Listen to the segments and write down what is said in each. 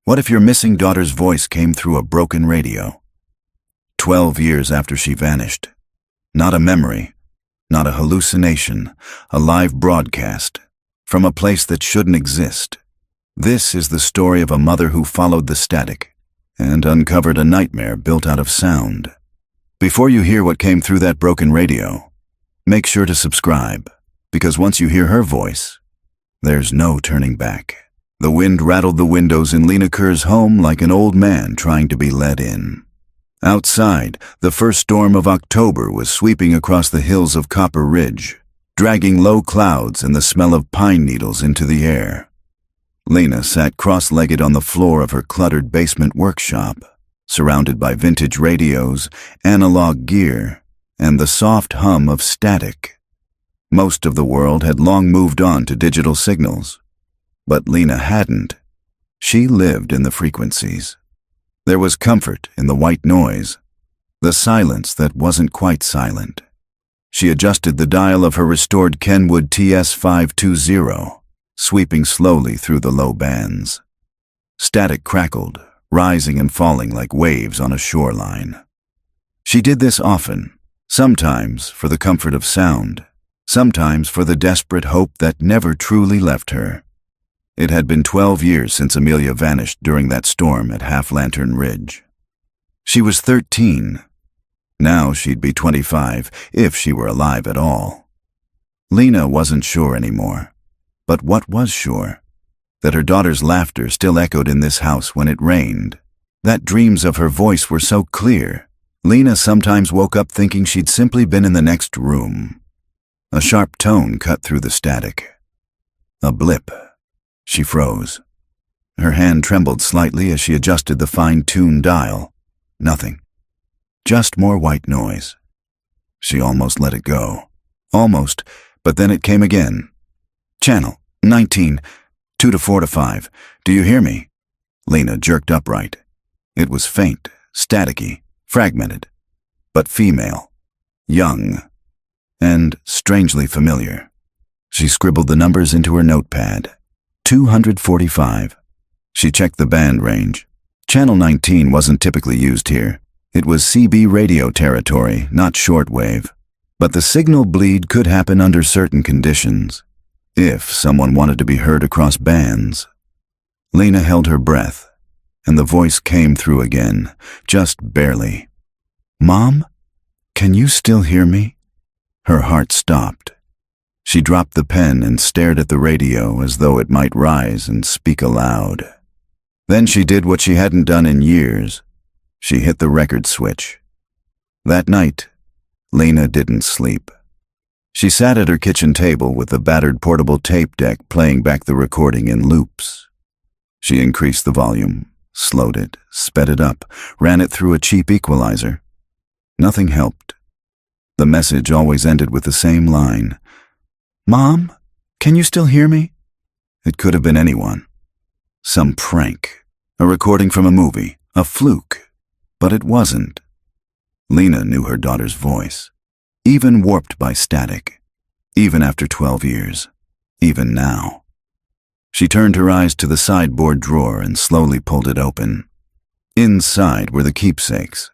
What if your missing daughter's voice came through a broken radio? 12 years after she vanished. Not a memory, not a hallucination, a live broadcast from a place that shouldn't exist. This is the story of a mother who followed the static and uncovered a nightmare built out of sound. Before you hear what came through that broken radio, make sure to subscribe, because once you hear her voice, there's no turning back. The wind rattled the windows in Lena Kerr's home like an old man trying to be let in. Outside, the first storm of October was sweeping across the hills of Copper Ridge, dragging low clouds and the smell of pine needles into the air. Lena sat cross-legged on the floor of her cluttered basement workshop, surrounded by vintage radios, analog gear, and the soft hum of static. Most of the world had long moved on to digital signals, but Lena hadn't. She lived in the frequencies. There was comfort in the white noise, the silence that wasn't quite silent. She adjusted the dial of her restored Kenwood TS-520, sweeping slowly through the low bands. Static crackled, rising and falling like waves on a shoreline. She did this often, sometimes for the comfort of sound, sometimes for the desperate hope that never truly left her. It had been 12 years since Amelia vanished during that storm at Half Lantern Ridge. She was 13. Now she'd be 25, if she were alive at all. Lena wasn't sure anymore. But what was sure? That her daughter's laughter still echoed in this house when it rained. That dreams of her voice were so clear, Lena sometimes woke up thinking she'd simply been in the next room. A sharp tone cut through the static. A blip. She froze. Her hand trembled slightly as she adjusted the fine-tuned dial. Nothing. Just more white noise. She almost let it go. Almost, but then it came again. Channel 19, 2 to 4 to 5. Do you hear me? Lena jerked upright. It was faint, staticky, fragmented, but female, young, and strangely familiar. She scribbled the numbers into her notepad. 245. She checked the band range. Channel 19 wasn't typically used here. It was CB radio territory, not shortwave. But the signal bleed could happen under certain conditions, if someone wanted to be heard across bands. Lena held her breath, and the voice came through again, just barely. Mom? Can you still hear me? Her heart stopped. She dropped the pen and stared at the radio as though it might rise and speak aloud. Then she did what she hadn't done in years. She hit the record switch. That night, Lena didn't sleep. She sat at her kitchen table with the battered portable tape deck playing back the recording in loops. She increased the volume, slowed it, sped it up, ran it through a cheap equalizer. Nothing helped. The message always ended with the same line. Mom, can you still hear me? It could have been anyone. Some prank, a recording from a movie, a fluke. But it wasn't. Lena knew her daughter's voice, even warped by static, even after 12 years, even now. She turned her eyes to the sideboard drawer and slowly pulled it open. Inside were the keepsakes,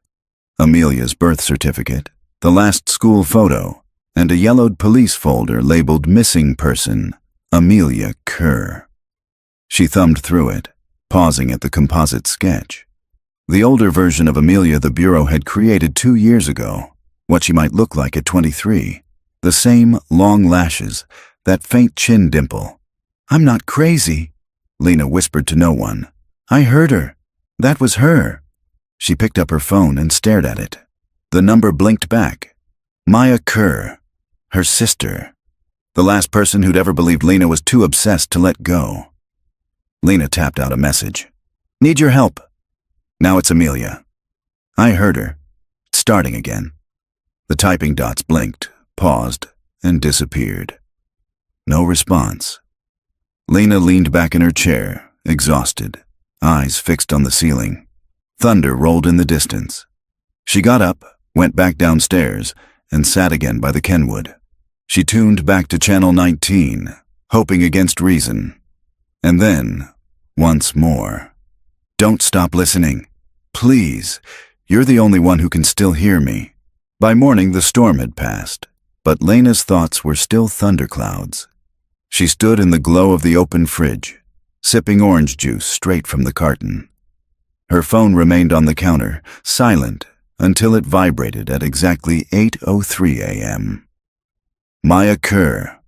Amelia's birth certificate, the last school photo, and a yellowed police folder labeled Missing Person, Amelia Kerr. She thumbed through it, pausing at the composite sketch. The older version of Amelia the Bureau had created 2 years ago, what she might look like at 23. The same long lashes, that faint chin dimple. I'm not crazy, Lena whispered to no one. I heard her. That was her. She picked up her phone and stared at it. The number blinked back. Maya Kerr. Her sister. The last person who'd ever believed Lena was too obsessed to let go. Lena tapped out a message. Need your help. Now it's Amelia. I heard her. Starting again. The typing dots blinked, paused, and disappeared. No response. Lena leaned back in her chair, exhausted, eyes fixed on the ceiling. Thunder rolled in the distance. She got up, went back downstairs, and sat again by the Kenwood. She tuned back to Channel 19, hoping against reason. And then, once more. Don't stop listening. Please, you're the only one who can still hear me. By morning, the storm had passed, but Lena's thoughts were still thunderclouds. She stood in the glow of the open fridge, sipping orange juice straight from the carton. Her phone remained on the counter, silent, until it vibrated at exactly 8:03 a.m. Maya Kerr.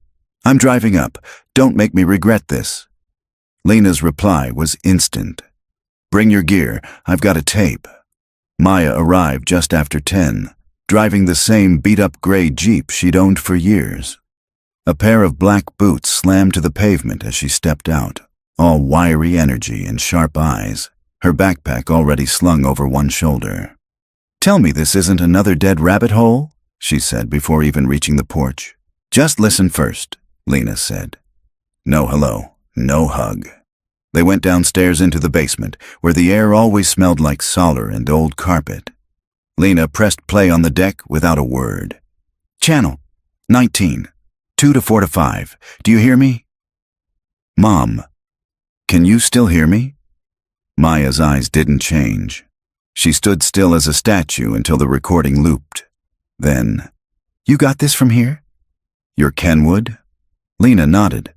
I'm driving up. Don't make me regret this. Lena's reply was instant. Bring your gear. I've got a tape. Maya arrived just after 10, driving the same beat-up gray Jeep she'd owned for years. A pair of black boots slammed to the pavement as she stepped out, all wiry energy and sharp eyes, her backpack already slung over one shoulder. Tell me this isn't another dead rabbit hole, she said before even reaching the porch. Just listen first, Lena said. No hello, no hug. They went downstairs into the basement, where the air always smelled like solder and old carpet. Lena pressed play on the deck without a word. Channel 19, 2 to 4 to 5. Do you hear me? Mom, can you still hear me? Maya's eyes didn't change. She stood still as a statue until the recording looped. Then, you got this from here? You're Kenwood? Lena nodded.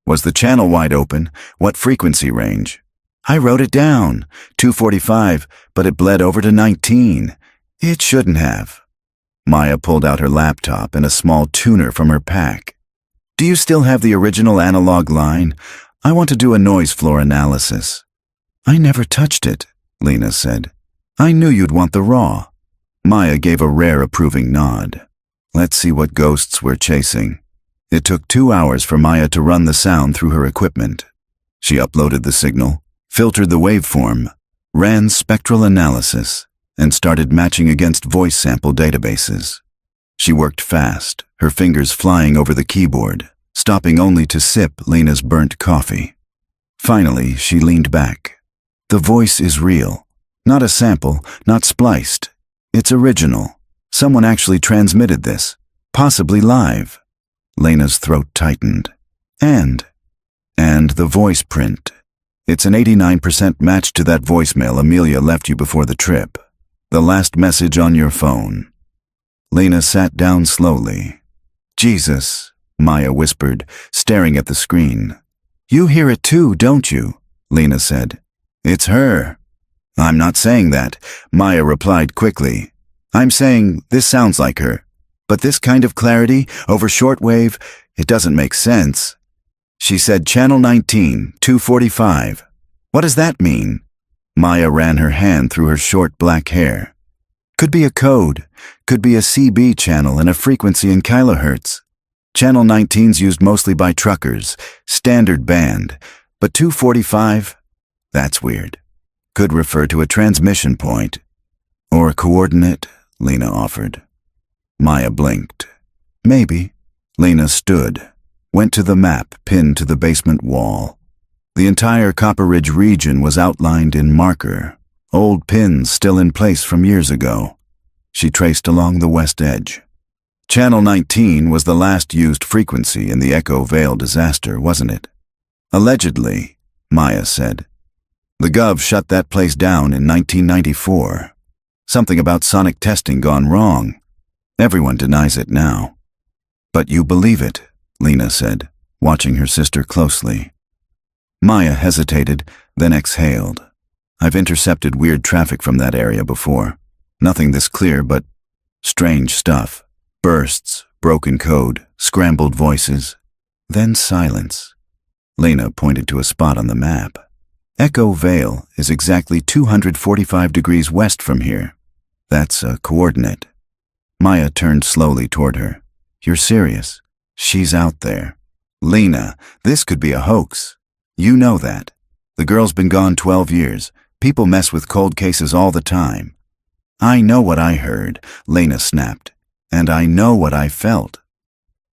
Was the channel wide open? What frequency range? I wrote it down, 245, but it bled over to 19. It shouldn't have. Maya pulled out her laptop and a small tuner from her pack. Do you still have the original analog line? I want to do a noise floor analysis. I never touched it, Lena said. I knew you'd want the raw. Maya gave a rare approving nod. Let's see what ghosts we're chasing. It took 2 hours for Maya to run the sound through her equipment. She uploaded the signal, filtered the waveform, ran spectral analysis, and started matching against voice sample databases. She worked fast, her fingers flying over the keyboard, stopping only to sip Lena's burnt coffee. Finally, she leaned back. The voice is real. Not a sample, not spliced. It's original. Someone actually transmitted this, possibly live. Lena's throat tightened. And the voice print. It's an 89% match to that voicemail Amelia left you before the trip. The last message on your phone. Lena sat down slowly. Jesus, Maya whispered, staring at the screen. You hear it too, don't you? Lena said. It's her. I'm not saying that, Maya replied quickly. I'm saying this sounds like her. But this kind of clarity, over shortwave, it doesn't make sense. She said channel 19, 245. What does that mean? Maya ran her hand through her short black hair. Could be a code, could be a CB channel and a frequency in kilohertz. Channel 19's used mostly by truckers, standard band, but 245? That's weird. Could refer to a transmission point. Or a coordinate, Lena offered. Maya blinked. Maybe. Lena stood, went to the map pinned to the basement wall. The entire Copper Ridge region was outlined in marker, old pins still in place from years ago. She traced along the west edge. Channel 19 was the last used frequency in the Echo Vale disaster, wasn't it? Allegedly, Maya said. The Gov shut that place down in 1994. Something about sonic testing gone wrong. Everyone denies it now. But you believe it, Lena said, watching her sister closely. Maya hesitated, then exhaled. I've intercepted weird traffic from that area before. Nothing this clear, but strange stuff. Bursts, broken code, scrambled voices. Then silence. Lena pointed to a spot on the map. Echo Vale is exactly 245 degrees west from here. That's a coordinate. Maya turned slowly toward her. You're serious? She's out there. Lena, this could be a hoax. You know that. The girl's been gone 12 years. People mess with cold cases all the time. I know what I heard, Lena snapped. And I know what I felt.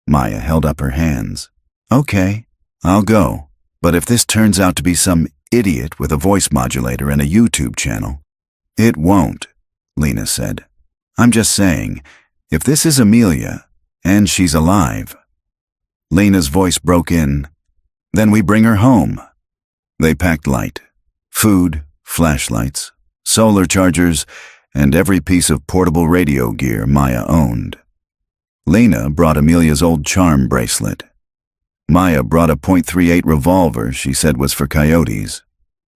Maya held up her hands. Okay, I'll go. But if this turns out to be some idiot with a voice modulator and a YouTube channel, it won't, Lena said. I'm just saying, if this is Amelia, and she's alive. Lena's voice broke in. Then we bring her home. They packed light. Food, flashlights, solar chargers, and every piece of portable radio gear Maya owned. Lena brought Amelia's old charm bracelet. Maya brought a .38 revolver she said was for coyotes,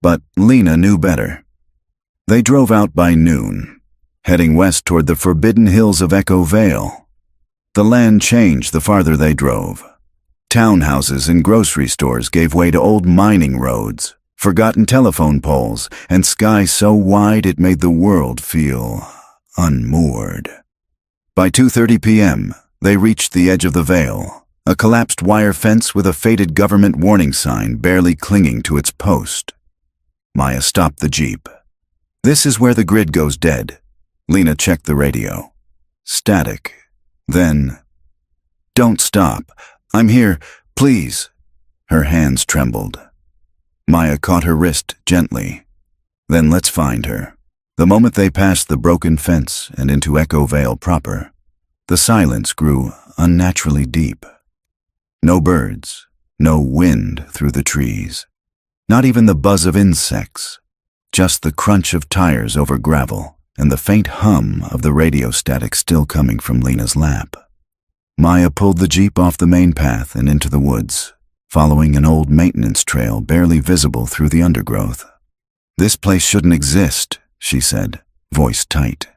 but Lena knew better. They drove out by noon, heading west toward the forbidden hills of Echo Vale. The land changed the farther they drove. Townhouses and grocery stores gave way to old mining roads, forgotten telephone poles, and sky so wide it made the world feel unmoored. By 2:30 p.m., they reached the edge of the vale, a collapsed wire fence with a faded government warning sign barely clinging to its post. Maya stopped the jeep. "This is where the grid goes dead." Lena checked the radio. Static. Then, "Don't stop. I'm here. Please." Her hands trembled. Maya caught her wrist gently. "Then let's find her." The moment they passed the broken fence and into Echo Vale proper, the silence grew unnaturally deep. No birds, no wind through the trees, not even the buzz of insects, just the crunch of tires over gravel and the faint hum of the radio static still coming from Lena's lap. Maya pulled the jeep off the main path and into the woods, following an old maintenance trail barely visible through the undergrowth. "This place shouldn't exist," she said, voice tight.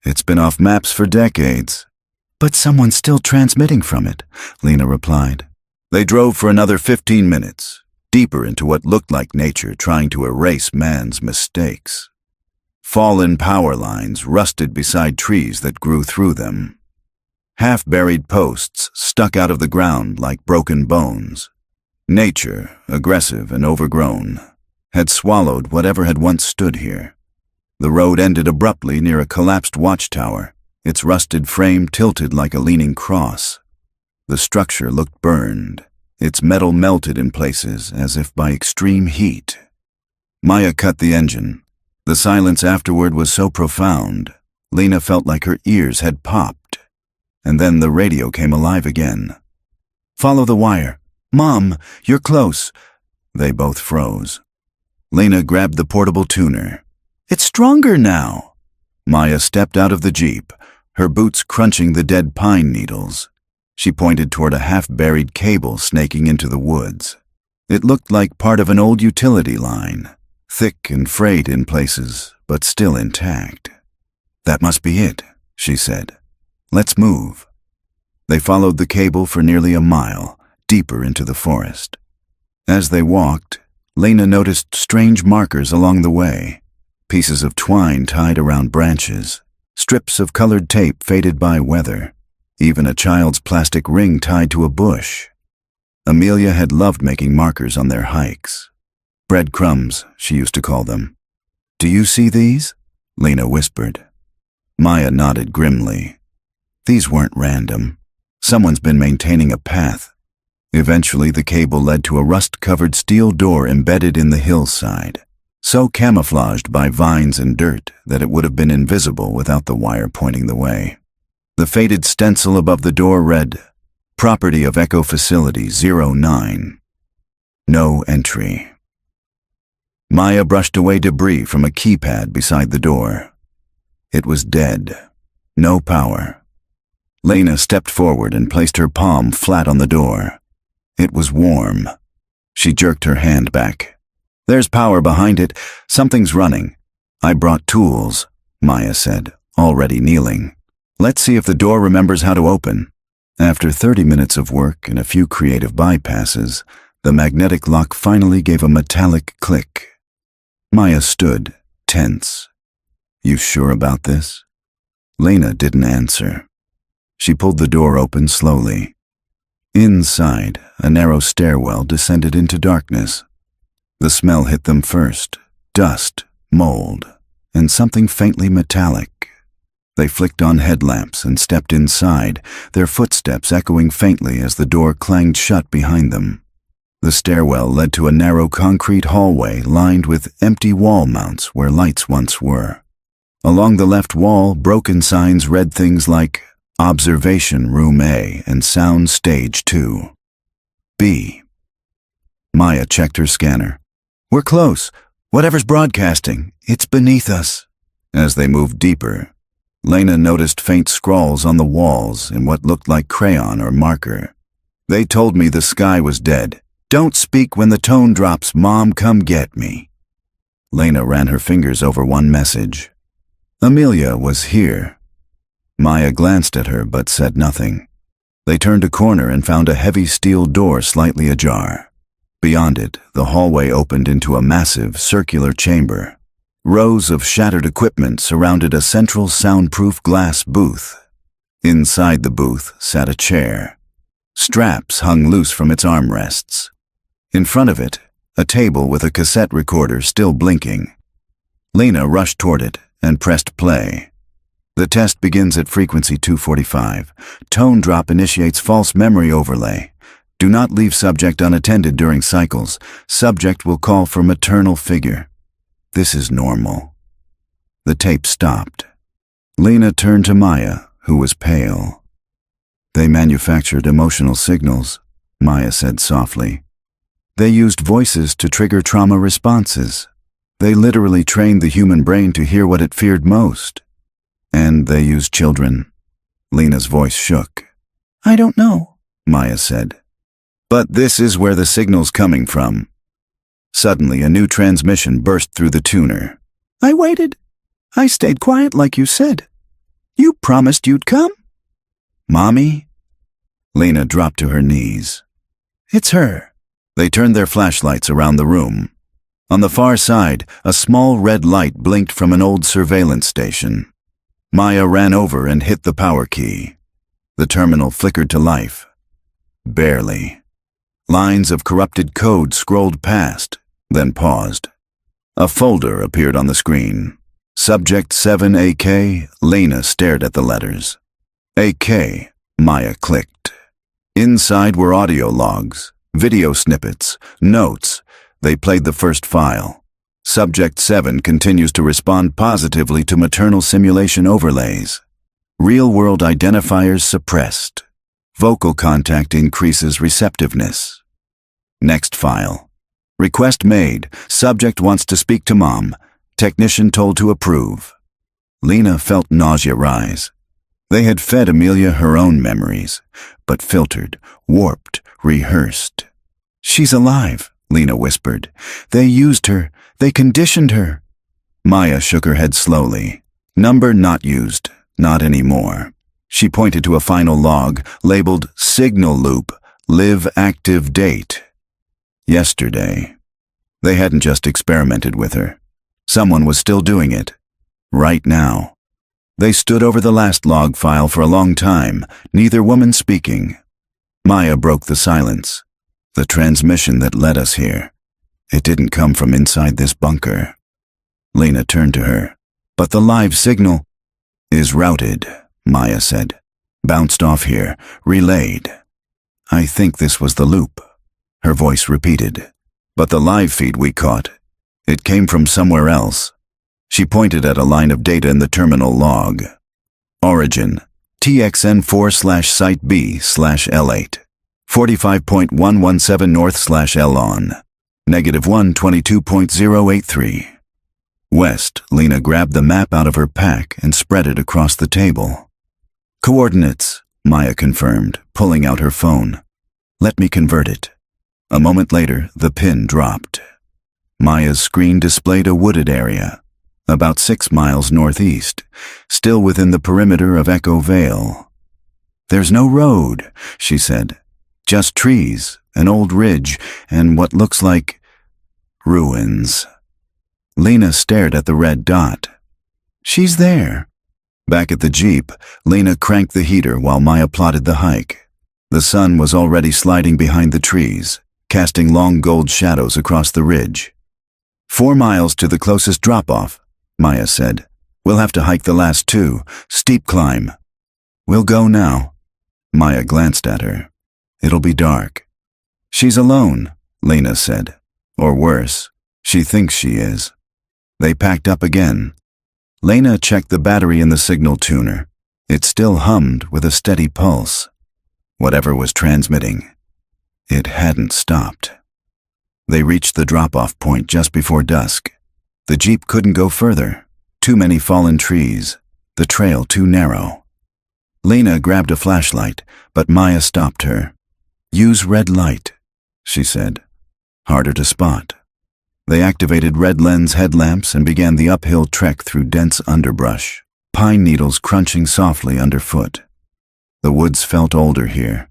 "It's been off maps for decades." "But someone's still transmitting from it," Lena replied. They drove for another 15 minutes, deeper into what looked like nature trying to erase man's mistakes. Fallen power lines rusted beside trees that grew through them. Half-buried posts stuck out of the ground like broken bones. Nature, aggressive and overgrown, had swallowed whatever had once stood here. The road ended abruptly near a collapsed watchtower, its rusted frame tilted like a leaning cross. The structure looked burned, its metal melted in places as if by extreme heat. Maya cut the engine. The silence afterward was so profound, Lena felt like her ears had popped. And then the radio came alive again. "Follow the wire. Mom, you're close." They both froze. Lena grabbed the portable tuner. "It's stronger now." Maya stepped out of the jeep, her boots crunching the dead pine needles. She pointed toward a half-buried cable snaking into the woods. It looked like part of an old utility line, thick and frayed in places, but still intact. "That must be it," she said. "Let's move." They followed the cable for nearly a mile, deeper into the forest. As they walked, Lena noticed strange markers along the way, pieces of twine tied around branches, strips of colored tape faded by weather, even a child's plastic ring tied to a bush. Amelia had loved making markers on their hikes. "Breadcrumbs," she used to call them. "Do you see these?" Lena whispered. Maya nodded grimly. These weren't random. Someone's been maintaining a path. Eventually, the cable led to a rust-covered steel door embedded in the hillside, so camouflaged by vines and dirt that it would have been invisible without the wire pointing the way. The faded stencil above the door read, "Property of Echo Facility 09. No entry." Maya brushed away debris from a keypad beside the door. It was dead. No power. Lena stepped forward and placed her palm flat on the door. It was warm. She jerked her hand back. "There's power behind it. Something's running." "I brought tools," Maya said, already kneeling. "Let's see if the door remembers how to open." After 30 minutes of work and a few creative bypasses, the magnetic lock finally gave a metallic click. Maya stood, tense. "You sure about this?" Lena didn't answer. She pulled the door open slowly. Inside, a narrow stairwell descended into darkness. The smell hit them first, dust, mold, and something faintly metallic. They flicked on headlamps and stepped inside, their footsteps echoing faintly as the door clanged shut behind them. The stairwell led to a narrow concrete hallway lined with empty wall mounts where lights once were. Along the left wall, broken signs read things like Observation Room A and Sound Stage 2. B. Maya checked her scanner. "We're close. Whatever's broadcasting, it's beneath us. As they moved deeper, Lena noticed faint scrawls on the walls in what looked like crayon or marker. They told me the sky was dead. Don't speak when the tone drops, Mom, come get me. Lena ran her fingers over one message. Amelia was here. Maya glanced at her but said nothing. They turned a corner and found a heavy steel door slightly ajar. Beyond it, the hallway opened into a massive, circular chamber. Rows of shattered equipment surrounded a central soundproof glass booth. Inside the booth sat a chair. Straps hung loose from its armrests. In front of it, a table with a cassette recorder still blinking. Lena rushed toward it and pressed play. The test begins at frequency 245. Tone drop initiates false memory overlay. Do not leave subject unattended during cycles. Subject will call for maternal figure. This is normal. The tape stopped. Lena turned to Maya, who was pale. They manufactured emotional signals, Maya said softly. They used voices to trigger trauma responses. They literally trained the human brain to hear what it feared most. And they used children. Lena's voice shook. I don't know, Maya said. But this is where the signal's coming from. Suddenly, a new transmission burst through the tuner. I waited. I stayed quiet like you said. You promised you'd come. Mommy? Lena dropped to her knees. It's her. They turned their flashlights around the room. On the far side, a small red light blinked from an old surveillance station. Maya ran over and hit the power key. The terminal flickered to life. Barely. Lines of corrupted code scrolled past, then paused. A folder appeared on the screen. Subject 7AK, Lena stared at the letters. AK, Maya clicked. Inside were audio logs, video snippets, notes. They played the first file. Subject 7 continues to respond positively to maternal simulation overlays. Real-world identifiers suppressed. Vocal contact increases receptiveness. Next file. Request made. Subject wants to speak to Mom. Technician told to approve. Lena felt nausea rise. They had fed Amelia her own memories, but filtered, warped, rehearsed. She's alive, Lena whispered. They used her. They conditioned her. Maya shook her head slowly. Number not used. Not anymore. She pointed to a final log, labeled Signal Loop, Live Active Date. Yesterday. They hadn't just experimented with her. Someone was still doing it. Right now. They stood over the last log file for a long time, neither woman speaking. Maya broke the silence. The transmission that led us here. It didn't come from inside this bunker. Lena turned to her. But the live signal is routed, Maya said. Bounced off here, relayed. I think this was the loop. Her voice repeated. But the live feed we caught, it came from somewhere else. She pointed at a line of data in the terminal log. Origin, TXN4/Site B/L8, 45.117 North/L-on, -122.083. West, Lena grabbed the map out of her pack and spread it across the table. Coordinates, Maya confirmed, pulling out her phone. Let me convert it. A moment later, the pin dropped. Maya's screen displayed a wooded area, about 6 miles northeast, still within the perimeter of Echo Vale. There's no road, she said. Just trees, an old ridge, and what looks like ruins. Lena stared at the red dot. She's there. Back at the Jeep, Lena cranked the heater while Maya plotted the hike. The sun was already sliding behind the trees, casting long gold shadows across the ridge. 4 miles to the closest drop-off, Maya said. We'll have to hike the last 2, steep climb. We'll go now. Maya glanced at her. It'll be dark. She's alone, Lena said. Or worse, she thinks she is. They packed up again. Lena checked the battery in the signal tuner. It still hummed with a steady pulse. Whatever was transmitting, it hadn't stopped. They reached the drop-off point just before dusk. The jeep couldn't go further. Too many fallen trees. The trail too narrow. Lena grabbed a flashlight, but Maya stopped her. "Use red light," she said. Harder to spot. They activated red lens headlamps and began the uphill trek through dense underbrush, pine needles crunching softly underfoot. The woods felt older here.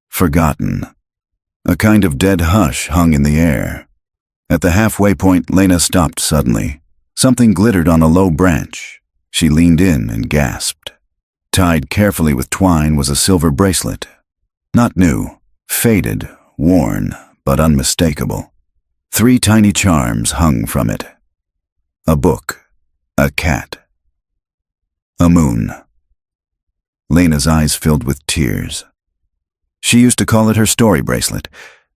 Forgotten. A kind of dead hush hung in the air. At the halfway point, Lena stopped suddenly. Something glittered on a low branch. She leaned in and gasped. Tied carefully with twine was a silver bracelet. Not new, faded, worn, but unmistakable. 3 tiny charms hung from it. A book, a cat, a moon. Lena's eyes filled with tears. She used to call it her story bracelet,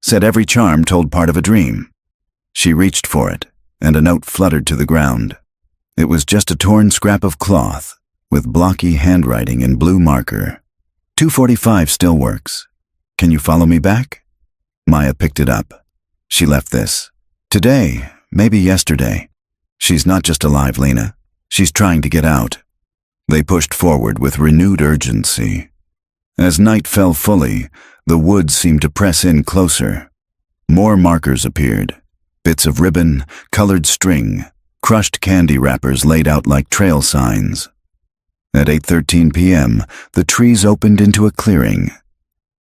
said every charm told part of a dream. She reached for it, and a note fluttered to the ground. It was just a torn scrap of cloth, with blocky handwriting in blue marker. 245 still works. Can you follow me back? Maya picked it up. She left this. Today, maybe yesterday. She's not just alive, Lena. She's trying to get out. They pushed forward with renewed urgency. As night fell fully, the woods seemed to press in closer. More markers appeared. Bits of ribbon, colored string, crushed candy wrappers laid out like trail signs. At 8:13 p.m., the trees opened into a clearing.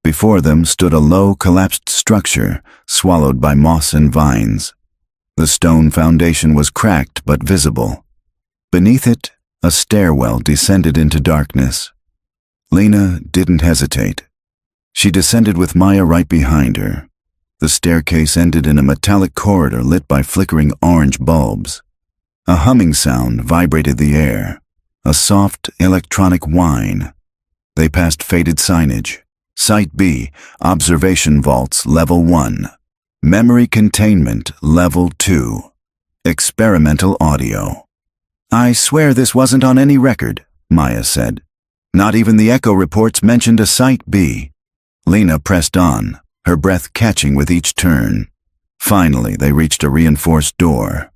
Before them stood a low, collapsed structure, swallowed by moss and vines. The stone foundation was cracked but visible. Beneath it, a stairwell descended into darkness. Lena didn't hesitate. She descended with Maya right behind her. The staircase ended in a metallic corridor lit by flickering orange bulbs. A humming sound vibrated the air, a soft electronic whine. They passed faded signage. Site B, Observation Vaults Level 1. Memory Containment Level 2. Experimental Audio. "I swear this wasn't on any record," Maya said. "Not even the echo reports mentioned a Site B." Lena pressed on, her breath catching with each turn. Finally, they reached a reinforced door.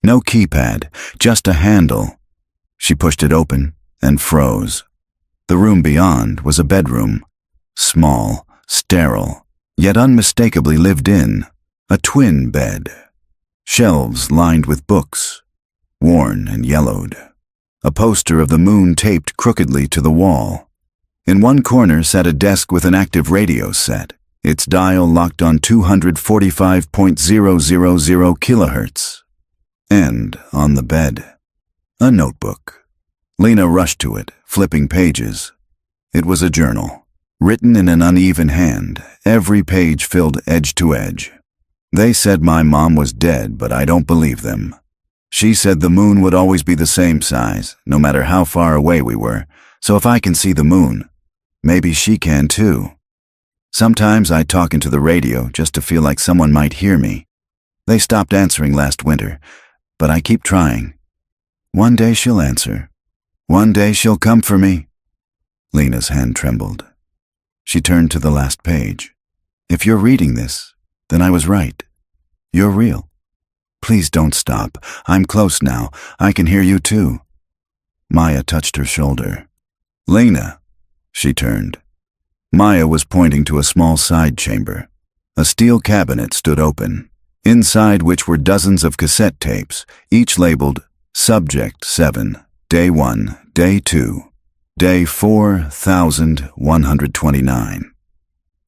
No keypad, just a handle. She pushed it open and froze. The room beyond was a bedroom. Small, sterile, yet unmistakably lived in. A twin bed. Shelves lined with books, worn and yellowed. A poster of the moon taped crookedly to the wall. In one corner sat a desk with an active radio set, its dial locked on 245.000 kilohertz. And on the bed, a notebook. Lena rushed to it, flipping pages. It was a journal, written in an uneven hand, every page filled edge to edge. "They said my mom was dead, but I don't believe them. She said the moon would always be the same size, no matter how far away we were, so if I can see the moon, maybe she can too. Sometimes I talk into the radio just to feel like someone might hear me. They stopped answering last winter, but I keep trying. One day she'll answer. One day she'll come for me." Lena's hand trembled. She turned to the last page. "If you're reading this, then I was right. You're real. Please don't stop. I'm close now. I can hear you too." Maya touched her shoulder. "Lena." She turned. Maya was pointing to a small side chamber. A steel cabinet stood open, inside which were dozens of cassette tapes, each labeled Subject 7, Day 1, Day 2, Day 4129.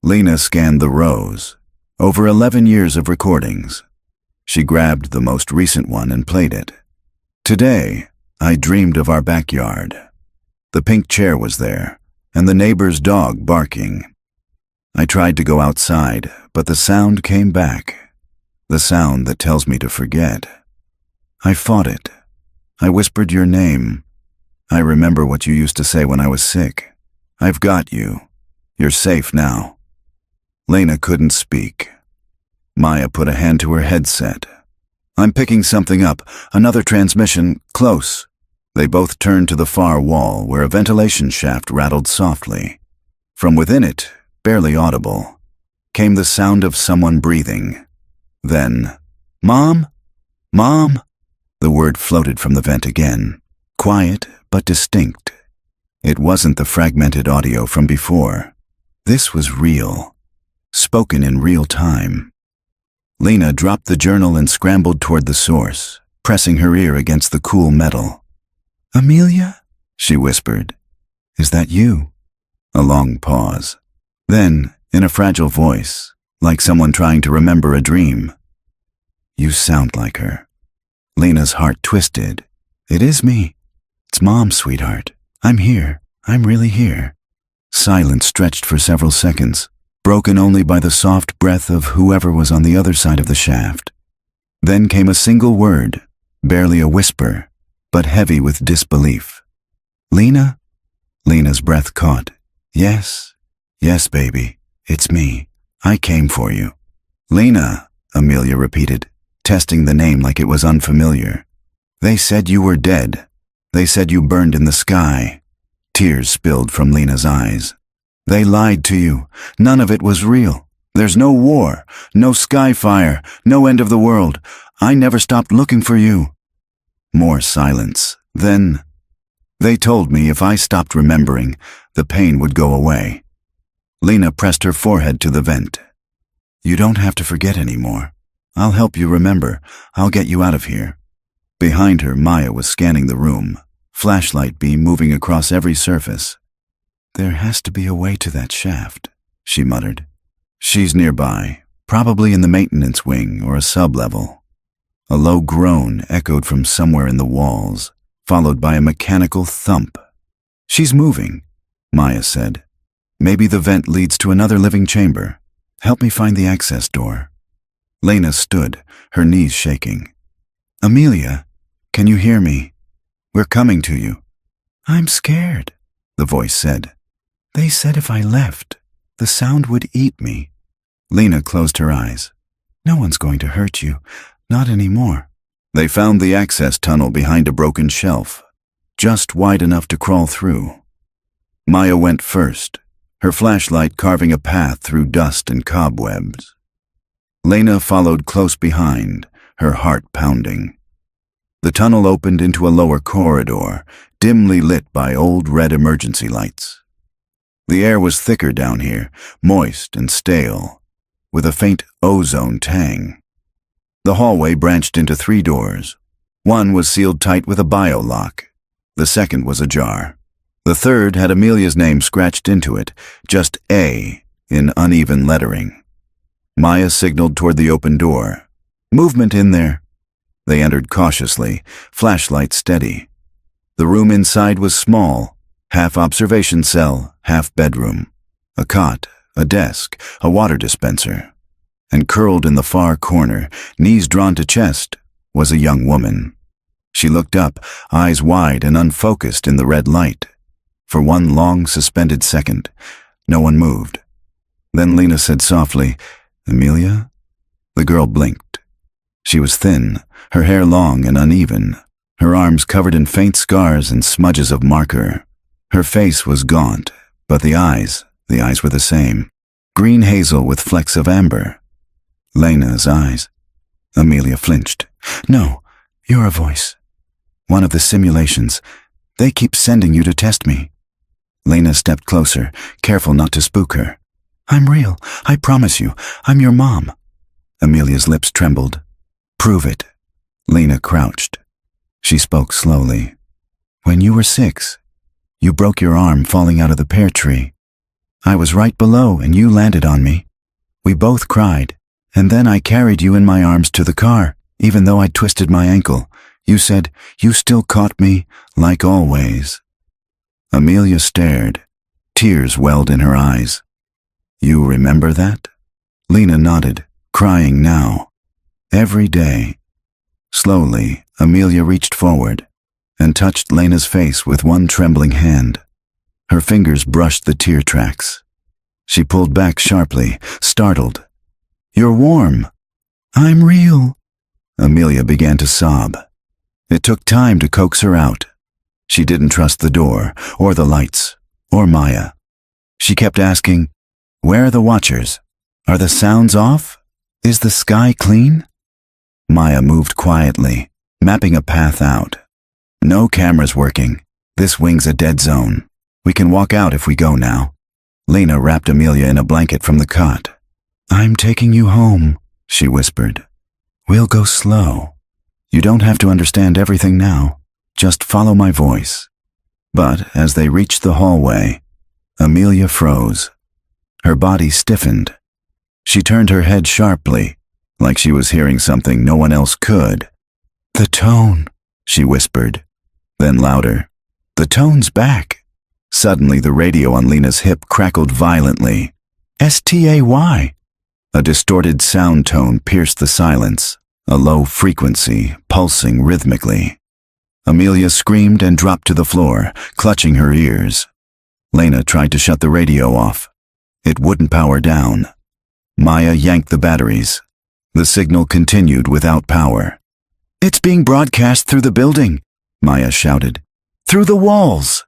Lena scanned the rows. Over 11 years of recordings. She grabbed the most recent one and played it. "Today, I dreamed of our backyard. The pink chair was there, and the neighbor's dog barking. I tried to go outside, but the sound came back. The sound that tells me to forget. I fought it. I whispered your name. I remember what you used to say when I was sick. I've got you. You're safe now." Lena couldn't speak. Maya put a hand to her headset. "I'm picking something up. Another transmission, close." They both turned to the far wall where a ventilation shaft rattled softly. From within it, barely audible, came the sound of someone breathing. Then, "Mom? Mom?" The word floated from the vent again, quiet but distinct. It wasn't the fragmented audio from before. This was real, spoken in real time. Lena dropped the journal and scrambled toward the source, pressing her ear against the cool metal. "Amelia?" she whispered. "Is that you?" A long pause. Then, in a fragile voice, like someone trying to remember a dream, "You sound like her." Lena's heart twisted. "It is me. It's Mom, sweetheart. I'm here. I'm really here." Silence stretched for several seconds, broken only by the soft breath of whoever was on the other side of the shaft. Then came a single word, barely a whisper, but heavy with disbelief. "Lena?" Lena's breath caught. "Yes, yes, baby. It's me. I came for you." "Lena," Amelia repeated, testing the name like it was unfamiliar. "They said you were dead. They said you burned in the sky." Tears spilled from Lena's eyes. "They lied to you. None of it was real. There's no war, no sky fire, no end of the world. I never stopped looking for you." More silence. Then, "They told me if I stopped remembering, the pain would go away." Lena pressed her forehead to the vent. "You don't have to forget anymore. I'll help you remember. I'll get you out of here." Behind her, Maya was scanning the room, flashlight beam moving across every surface. "There has to be a way to that shaft," she muttered. "She's nearby, probably in the maintenance wing or a sub-level." A low groan echoed from somewhere in the walls, followed by a mechanical thump. "She's moving," Maya said. "Maybe the vent leads to another living chamber. Help me find the access door." Lena stood, her knees shaking. "Amelia, can you hear me? We're coming to you." "I'm scared," the voice said. "They said if I left, the sound would eat me." Lena closed her eyes. "No one's going to hurt you. Not anymore." They found the access tunnel behind a broken shelf, just wide enough to crawl through. Maya went first, her flashlight carving a path through dust and cobwebs. Lena followed close behind, her heart pounding. The tunnel opened into a lower corridor, dimly lit by old red emergency lights. The air was thicker down here, moist and stale, with a faint ozone tang. The hallway branched into 3 doors. One was sealed tight with a bio-lock. The second was ajar. The third had Amelia's name scratched into it, just A in uneven lettering. Maya signaled toward the open door. "Movement in there." They entered cautiously, flashlight steady. The room inside was small, half observation cell, half bedroom. A cot, a desk, a water dispenser. And curled in the far corner, knees drawn to chest, was a young woman. She looked up, eyes wide and unfocused in the red light. For one long, suspended second, no one moved. Then Lena said softly, "Amelia?" The girl blinked. She was thin, her hair long and uneven, her arms covered in faint scars and smudges of marker. Her face was gaunt, but the eyes were the same, green hazel with flecks of amber. Lena's eyes. Amelia flinched. "No, you're a voice. One of the simulations. They keep sending you to test me." Lena stepped closer, careful not to spook her. "I'm real. I promise you. I'm your mom." Amelia's lips trembled. "Prove it." Lena crouched. She spoke slowly. "When you were 6, you broke your arm falling out of the pear tree. I was right below and you landed on me. We both cried, and then I carried you in my arms to the car, even though I'd twisted my ankle. You said, 'You still caught me, like always.'" Amelia stared. Tears welled in her eyes. "You remember that?" Lena nodded, crying now. Every day. Slowly, Amelia reached forward and touched Lena's face with one trembling hand. Her fingers brushed the tear tracks. She pulled back sharply, startled. "You're warm." "I'm real." Amelia began to sob. It took time to coax her out. She didn't trust the door, or the lights, or Maya. She kept asking, "Where are the watchers? Are the sounds off? Is the sky clean?" Maya moved quietly, mapping a path out. No cameras working. This wing's a dead zone. We can walk out if we go now. Lena wrapped Amelia in a blanket from the cot. I'm taking you home, she whispered. We'll go slow. You don't have to understand everything now. Just follow my voice. But as they reached the hallway, Amelia froze. Her body stiffened. She turned her head sharply, like she was hearing something no one else could. The tone, she whispered. Then louder. The tone's back. Suddenly the radio on Lena's hip crackled violently. S-T-A-Y. A distorted sound tone pierced the silence, a low frequency pulsing rhythmically. Amelia screamed and dropped to the floor, clutching her ears. Lena tried to shut the radio off. It wouldn't power down. Maya yanked the batteries. The signal continued without power. It's being broadcast through the building, Maya shouted. Through the walls!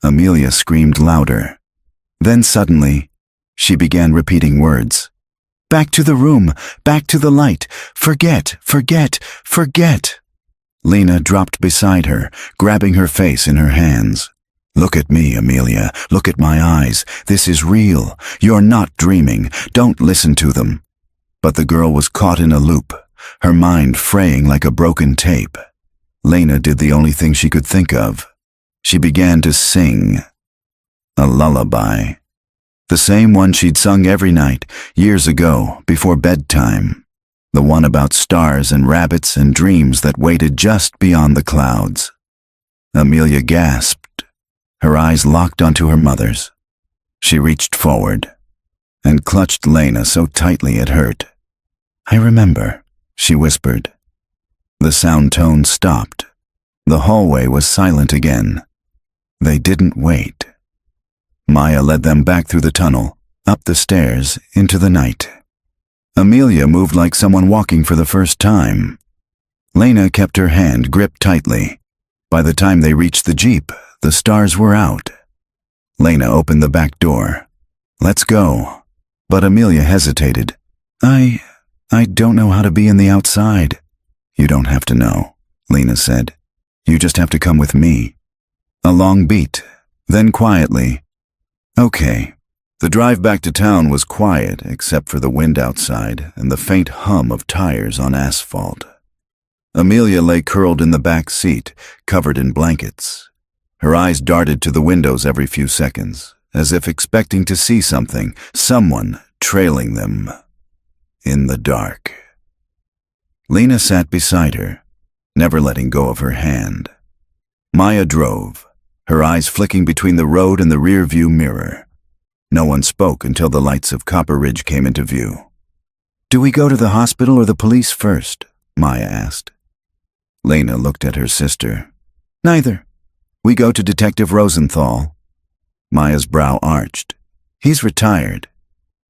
Amelia screamed louder. Then suddenly, she began repeating words. Back to the room, back to the light, forget, forget, forget. Lena dropped beside her, grabbing her face in her hands. Look at me, Amelia. Look at my eyes. This is real. You're not dreaming. Don't listen to them. But the girl was caught in a loop, her mind fraying like a broken tape. Lena did the only thing she could think of. She began to sing. A lullaby. The same one she'd sung every night, years ago, before bedtime. The one about stars and rabbits and dreams that waited just beyond the clouds. Amelia gasped. Her eyes locked onto her mother's. She reached forward and clutched Lena so tightly it hurt. I remember, she whispered. The sound tone stopped. The hallway was silent again. They didn't wait. Maya led them back through the tunnel, up the stairs, into the night. Amelia moved like someone walking for the first time. Lena kept her hand gripped tightly. By the time they reached the jeep, the stars were out. Lena opened the back door. Let's go. But Amelia hesitated. I don't know how to be in the outside. You don't have to know, Lena said. You just have to come with me. A long beat, then quietly. Okay. The drive back to town was quiet except for the wind outside and the faint hum of tires on asphalt. Amelia lay curled in the back seat, covered in blankets. Her eyes darted to the windows every few seconds, as if expecting to see something, someone trailing them. In the dark. Lena sat beside her, never letting go of her hand. Maya drove, her eyes flicking between the road and the rear-view mirror. No one spoke until the lights of Copper Ridge came into view. Do we go to the hospital or the police first? Maya asked. Lena looked at her sister. Neither. We go to Detective Rosenthal. Maya's brow arched. He's retired.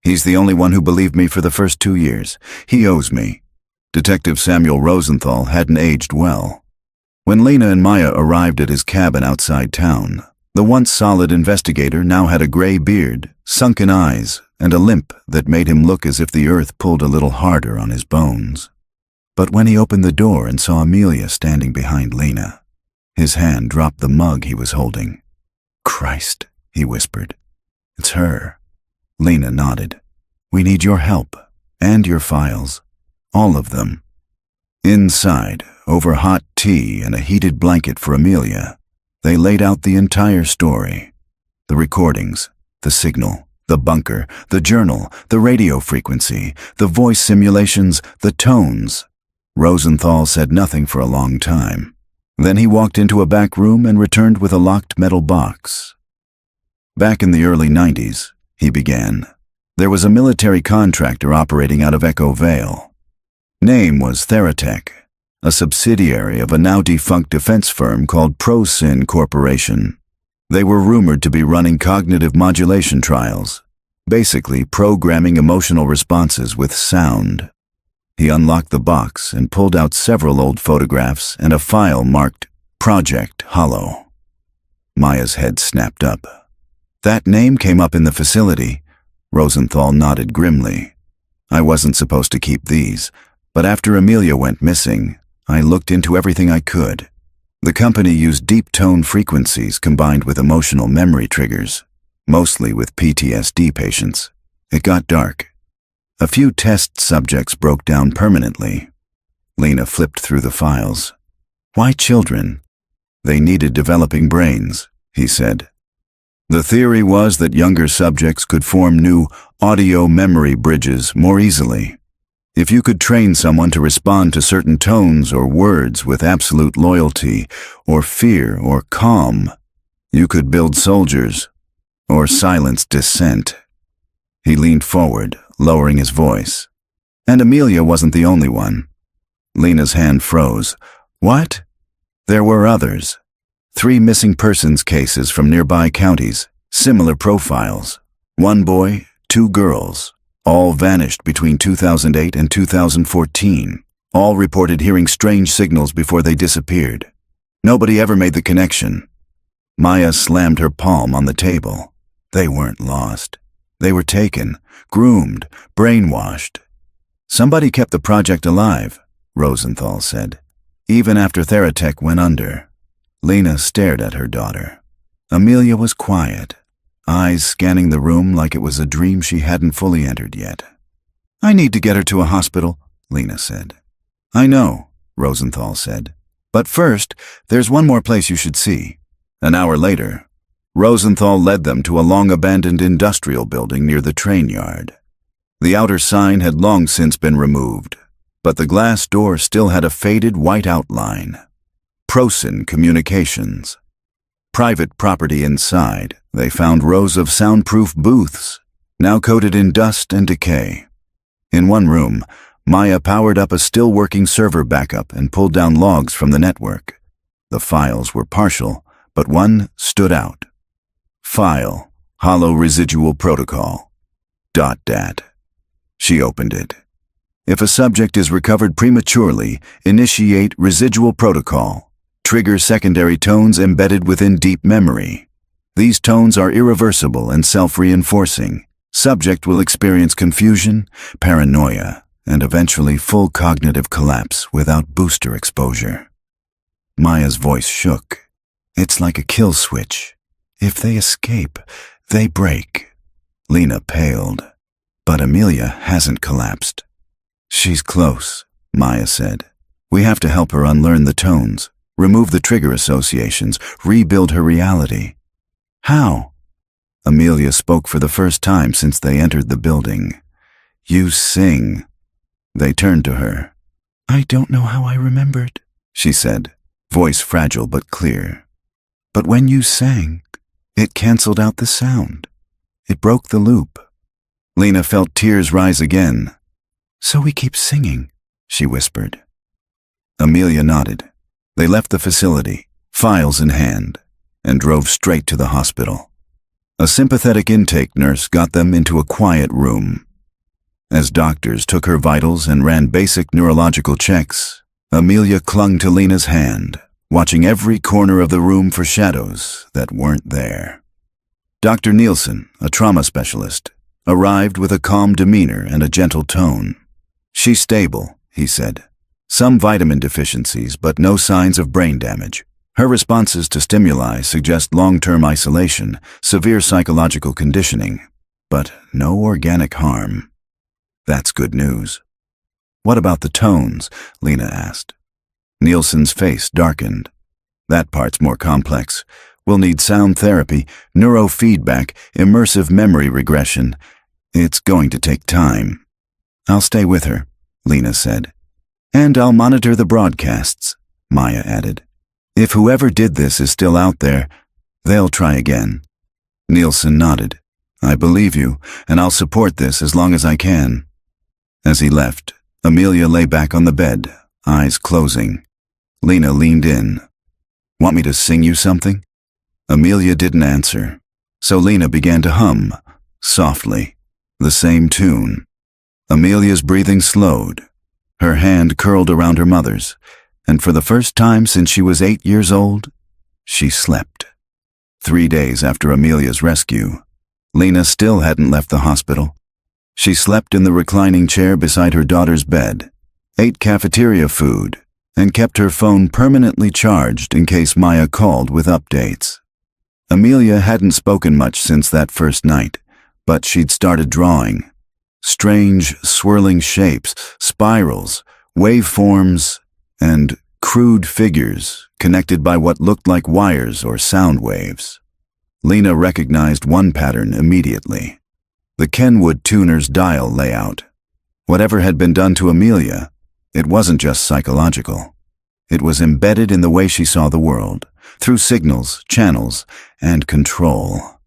He's the only one who believed me for the first 2 years. He owes me. Detective Samuel Rosenthal hadn't aged well. When Lena and Maya arrived at his cabin outside town, the once solid investigator now had a gray beard, sunken eyes, and a limp that made him look as if the earth pulled a little harder on his bones. But when he opened the door and saw Amelia standing behind Lena, his hand dropped the mug he was holding. Christ, he whispered. It's her. Lena nodded. We need your help, and your files. All of them. Inside, over hot tea and a heated blanket for Amelia, they laid out the entire story. The recordings, the signal, the bunker, the journal, the radio frequency, the voice simulations, the tones. Rosenthal said nothing for a long time. Then he walked into a back room and returned with a locked metal box. Back in the early 90s, he began, there was a military contractor operating out of Echo Vale. Name was Theratech, a subsidiary of a now-defunct defense firm called ProSyn Corporation. They were rumored to be running cognitive modulation trials, basically programming emotional responses with sound. He unlocked the box and pulled out several old photographs and a file marked Project Hollow. Maya's head snapped up. That name came up in the facility. Rosenthal nodded grimly. I wasn't supposed to keep these, but after Amelia went missing, I looked into everything I could. The company used deep tone frequencies combined with emotional memory triggers, mostly with PTSD patients. It got dark. A few test subjects broke down permanently. Lena flipped through the files. Why children? They needed developing brains, he said. The theory was that younger subjects could form new audio memory bridges more easily. If you could train someone to respond to certain tones or words with absolute loyalty or fear or calm, you could build soldiers or silence dissent. He leaned forward, lowering his voice. And Amelia wasn't the only one. Lena's hand froze. What? There were others. 3 missing persons cases from nearby counties, similar profiles. 1 boy, 2 girls. All vanished between 2008 and 2014. All reported hearing strange signals before they disappeared. Nobody ever made the connection. Maya slammed her palm on the table. They weren't lost. They were taken, groomed, brainwashed. Somebody kept the project alive, Rosenthal said, even after Theratech went under. Lena stared at her daughter. Amelia was quiet, eyes scanning the room like it was a dream she hadn't fully entered yet. I need to get her to a hospital, Lena said. I know, Rosenthal said. But first, there's one more place you should see. An hour later, Rosenthal led them to a long-abandoned industrial building near the train yard. The outer sign had long since been removed, but the glass door still had a faded white outline. Prosin Communications. Private property inside, they found rows of soundproof booths, now coated in dust and decay. In one room, Maya powered up a still-working server backup and pulled down logs from the network. The files were partial, but one stood out. File, Hollow Residual Protocol. .dat. She opened it. If a subject is recovered prematurely, initiate residual protocol. Trigger secondary tones embedded within deep memory. These tones are irreversible and self-reinforcing. Subject will experience confusion, paranoia, and eventually full cognitive collapse without booster exposure. Maya's voice shook. It's like a kill switch. If they escape, they break. Lena paled. But Amelia hasn't collapsed. She's close, Maya said. We have to help her unlearn the tones, remove the trigger associations, rebuild her reality. How? Amelia spoke for the first time since they entered the building. You sing. They turned to her. I don't know how I remembered, she said, voice fragile but clear. But when you sang, it canceled out the sound. It broke the loop. Lena felt tears rise again. So we keep singing, she whispered. Amelia nodded. They left the facility, files in hand, and drove straight to the hospital. A sympathetic intake nurse got them into a quiet room. As doctors took her vitals and ran basic neurological checks, Amelia clung to Lena's hand, watching every corner of the room for shadows that weren't there. Dr. Nielsen, a trauma specialist, arrived with a calm demeanor and a gentle tone. She's stable, he said. Some vitamin deficiencies, but no signs of brain damage. Her responses to stimuli suggest long-term isolation, severe psychological conditioning, but no organic harm. That's good news. What about the tones? Lena asked. Nielsen's face darkened. That part's more complex. We'll need sound therapy, neurofeedback, immersive memory regression. It's going to take time. I'll stay with her, Lena said. And I'll monitor the broadcasts, Maya added. If whoever did this is still out there, they'll try again. Nielsen nodded. I believe you, and I'll support this as long as I can. As he left, Amelia lay back on the bed, eyes closing. Lena leaned in. Want me to sing you something? Amelia didn't answer, so Lena began to hum, softly, the same tune. Amelia's breathing slowed. Her hand curled around her mother's, and for the first time since she was 8 years old, she slept. 3 days after Amelia's rescue, Lena still hadn't left the hospital. She slept in the reclining chair beside her daughter's bed, ate cafeteria food, and kept her phone permanently charged in case Maya called with updates. Amelia hadn't spoken much since that first night, but she'd started drawing. Strange, swirling shapes, spirals, waveforms, and crude figures connected by what looked like wires or sound waves. Lena recognized one pattern immediately: the Kenwood tuner's dial layout. Whatever had been done to Amelia, it wasn't just psychological. It was embedded in the way she saw the world, through signals, channels, and control.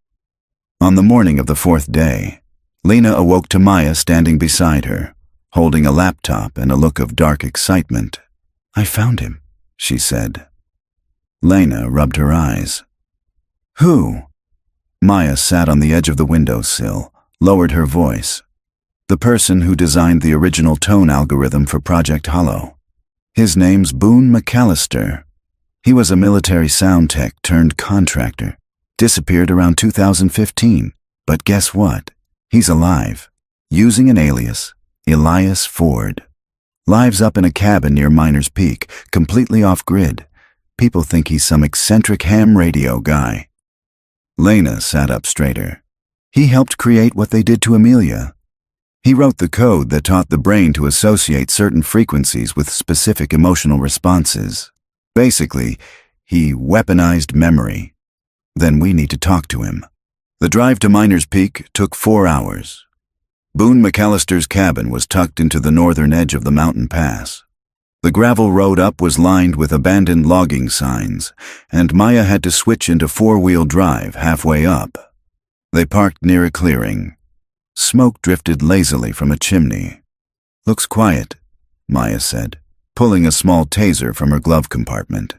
On the morning of the fourth day, Lena awoke to Maya standing beside her, holding a laptop and a look of dark excitement. "I found him," she said. Lena rubbed her eyes. "Who?" Maya sat on the edge of the windowsill, lowered her voice. "The person who designed the original tone algorithm for Project Hollow. His name's Boone McAllister. He was a military sound tech turned contractor. Disappeared around 2015. But guess what? He's alive, using an alias, Elias Ford. Lives up in a cabin near Miners Peak, completely off-grid. People think he's some eccentric ham radio guy." Lena sat up straighter. "He helped create what they did to Amelia. He wrote the code that taught the brain to associate certain frequencies with specific emotional responses. Basically, he weaponized memory. Then we need to talk to him." The drive to Miners Peak took 4 hours. Boone McAllister's cabin was tucked into the northern edge of the mountain pass. The gravel road up was lined with abandoned logging signs, and Maya had to switch into 4-wheel drive halfway up. They parked near a clearing. Smoke drifted lazily from a chimney. "Looks quiet," Maya said, pulling a small taser from her glove compartment.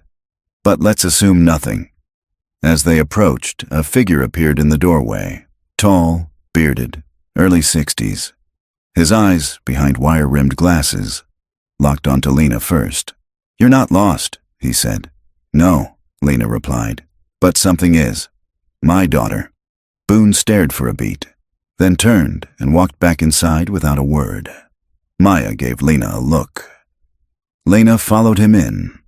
"But let's assume nothing." As they approached, a figure appeared in the doorway, tall, bearded, early 60s. His eyes, behind wire-rimmed glasses, locked onto Lena first. "You're not lost," he said. "No," Lena replied, "but something is. My daughter." Boone stared for a beat, then turned and walked back inside without a word. Maya gave Lena a look. Lena followed him in.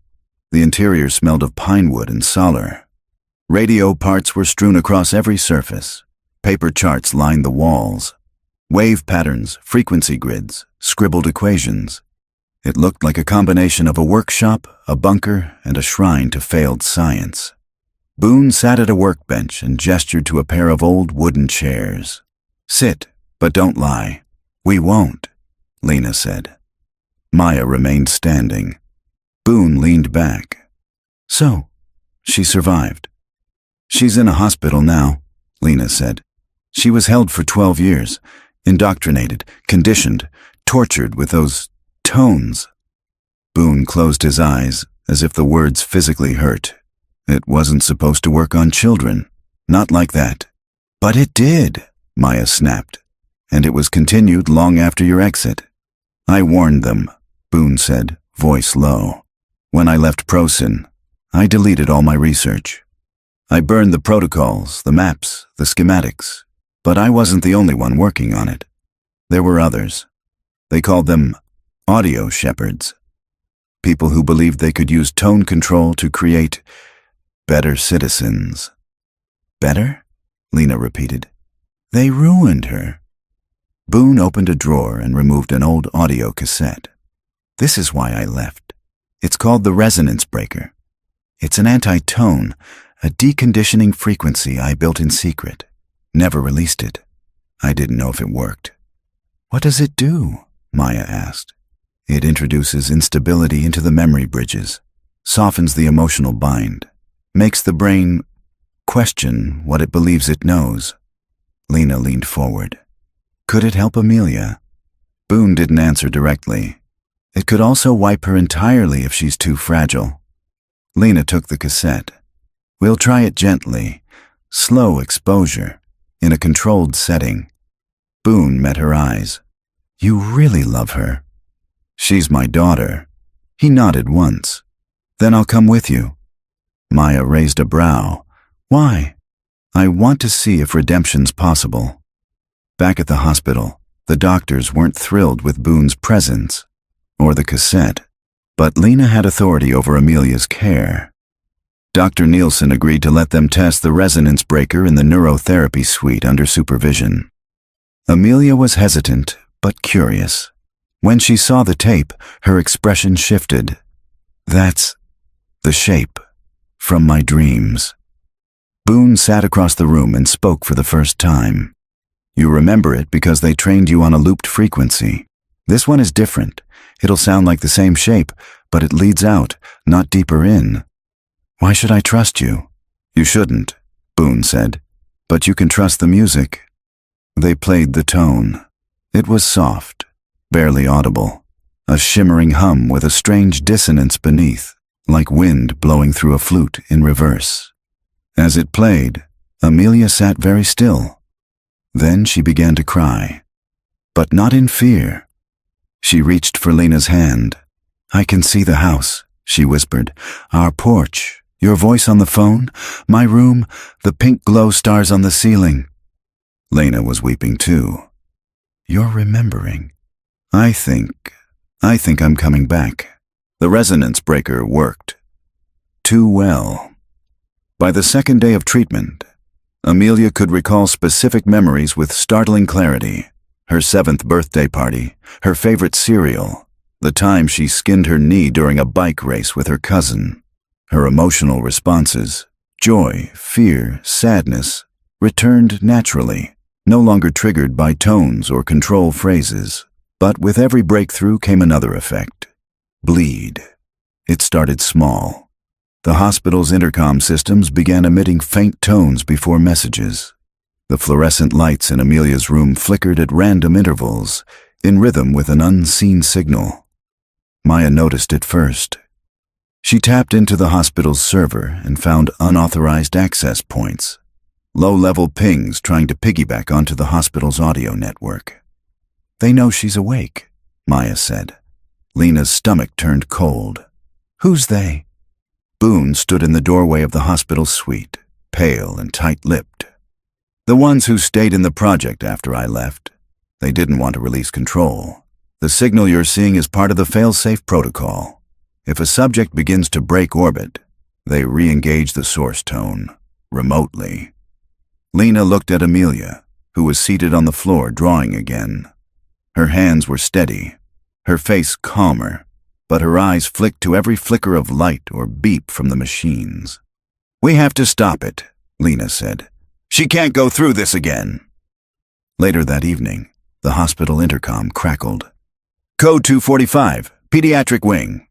The interior smelled of pine wood and solar. Radio parts were strewn across every surface. Paper charts lined the walls. Wave patterns, frequency grids, scribbled equations. It looked like a combination of a workshop, a bunker, and a shrine to failed science. Boone sat at a workbench and gestured to a pair of old wooden chairs. "Sit, but don't lie." "We won't," Lena said. Maya remained standing. Boone leaned back. "So, she survived." "She's in a hospital now," Lena said. "She was held for 12 years, indoctrinated, conditioned, tortured with those tones." Boone closed his eyes, as if the words physically hurt. "It wasn't supposed to work on children. Not like that." "But it did," Maya snapped. "And it was continued long after your exit." "I warned them," Boone said, voice low. "When I left Prosin, I deleted all my research. I burned the protocols, the maps, the schematics. But I wasn't the only one working on it. There were others. They called them audio shepherds. People who believed they could use tone control to create better citizens." "Better?" Lena repeated. "They ruined her." Boone opened a drawer and removed an old audio cassette. "This is why I left. It's called the resonance breaker. It's an anti-tone, a deconditioning frequency I built in secret. Never released it. I didn't know if it worked." "What does it do?" Maya asked. "It introduces instability into the memory bridges, softens the emotional bind, makes the brain question what it believes it knows." Lena leaned forward. "Could it help Amelia?" Boone didn't answer directly. "It could also wipe her entirely if she's too fragile." Lena took the cassette. "We'll try it gently, slow exposure, in a controlled setting." Boone met her eyes. "You really love her." "She's my daughter." He nodded once. "Then I'll come with you." Maya raised a brow. "Why?" "I want to see if redemption's possible." Back at the hospital, the doctors weren't thrilled with Boone's presence, or the cassette. But Lena had authority over Amelia's care. Dr. Nielsen agreed to let them test the resonance breaker in the neurotherapy suite under supervision. Amelia was hesitant, but curious. When she saw the tape, her expression shifted. "That's the shape from my dreams." Boone sat across the room and spoke for the first time. "You remember it because they trained you on a looped frequency. This one is different. It'll sound like the same shape, but it leads out, not deeper in." "Why should I trust you?" "You shouldn't," Boone said, "but you can trust the music." They played the tone. It was soft, barely audible, a shimmering hum with a strange dissonance beneath, like wind blowing through a flute in reverse. As it played, Amelia sat very still. Then she began to cry, but not in fear. She reached for Lena's hand. "I can see the house," she whispered. "Our porch, your voice on the phone, my room, the pink glow stars on the ceiling." Lena was weeping too. "You're remembering." I think I'm coming back." The resonance breaker worked. Too well. By the second day of treatment, Amelia could recall specific memories with startling clarity. Her 7th birthday party, her favorite cereal, the time she skinned her knee during a bike race with her cousin. Her emotional responses, joy, fear, sadness, returned naturally, no longer triggered by tones or control phrases. But with every breakthrough came another effect. Bleed. It started small. The hospital's intercom systems began emitting faint tones before messages. The fluorescent lights in Amelia's room flickered at random intervals, in rhythm with an unseen signal. Maya noticed it first. She tapped into the hospital's server and found unauthorized access points, low-level pings trying to piggyback onto the hospital's audio network. "They know she's awake," Maya said. Lena's stomach turned cold. "Who's they?" Boone stood in the doorway of the hospital suite, pale and tight-lipped. "The ones who stayed in the project after I left. They didn't want to release control. The signal you're seeing is part of the fail-safe protocol. If a subject begins to break orbit, they re-engage the source tone, remotely." Lena looked at Amelia, who was seated on the floor drawing again. Her hands were steady, her face calmer, but her eyes flicked to every flicker of light or beep from the machines. "We have to stop it," Lena said. "She can't go through this again." Later that evening, the hospital intercom crackled. "Code 245, Pediatric Wing.